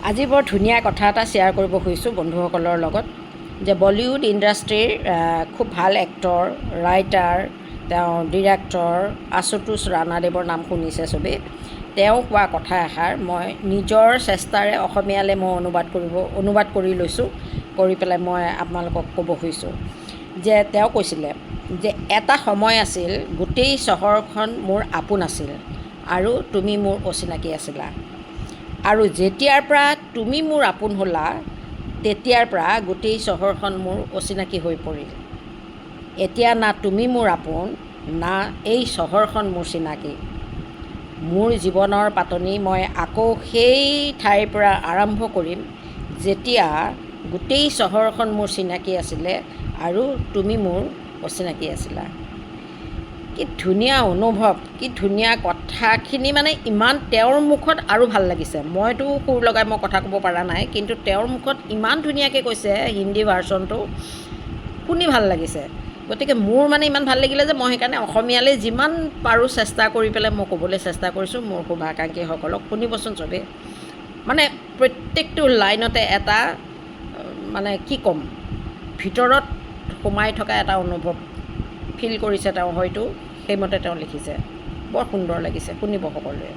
আজি বৰ ধুনীয়া কথা এটা শ্বেয়াৰ কৰিব খুজিছোঁ বন্ধুসকলৰ লগত যে বলিউড ইণ্ডাষ্ট্ৰীৰ খুব ভাল এক্টৰ ৰাইটাৰ তেওঁ ডিৰেক্টৰ আশুতোষ ৰাণাদেৱৰ নাম শুনিছে চবেই। তেওঁ কোৱা কথা এষাৰ মই নিজৰ চেষ্টাৰে অসমীয়ালৈ মই অনুবাদ কৰি লৈছোঁ, কৰি পেলাই মই আপোনালোকক ক'ব খুজিছোঁ যে তেওঁ কৈছিলে যে এটা সময় আছিল গোটেই চহৰখন মোৰ আপোন আছিল আৰু তুমি মোৰ অচিনাকি আছিলা, আৰু যেতিয়াৰ পৰা তুমি মোৰ আপোন হ'লা তেতিয়াৰ পৰা গোটেই চহৰখন মোৰ অচিনাকি হৈ পৰিল। এতিয়া না তুমি মোৰ আপোন না এই চহৰখন মোৰ চিনাকি। মোৰ জীৱনৰ পাতনি মই আকৌ সেই ঠাইৰ পৰা আৰম্ভ কৰিম যেতিয়া গোটেই চহৰখন মোৰ চিনাকি আছিলে আৰু তুমি মোৰ অচিনাকি আছিলা। কি ধুনীয়া অনুভৱ, কি ধুনীয়া কথাখিনি, মানে ইমান তেওঁৰ মুখত আৰু ভাল লাগিছে। মইতো সুৰ লগাই মই কথা ক'ব পৰা নাই, কিন্তু তেওঁৰ মুখত ইমান ধুনীয়াকৈ কৈছে হিন্দী ভাৰ্চনটো, শুনি ভাল লাগিছে। গতিকে মোৰ মানে ইমান ভাল লাগিলে যে মই সেইকাৰণে অসমীয়ালৈ যিমান পাৰোঁ চেষ্টা কৰি পেলাই মই ক'বলৈ চেষ্টা কৰিছোঁ মোৰ শুভাকাংক্ষীসকলক। শুনিবচোন চবেই, মানে প্ৰত্যেকটো লাইনতে এটা মানে কি ক'ম, ভিতৰত সোমাই থকা এটা অনুভৱ ফিল কৰিছে তেওঁ, হয়তো সেইমতে তেওঁ লিখিছে। বৰ সুন্দৰ লাগিছে, শুনিব সকলোৱে।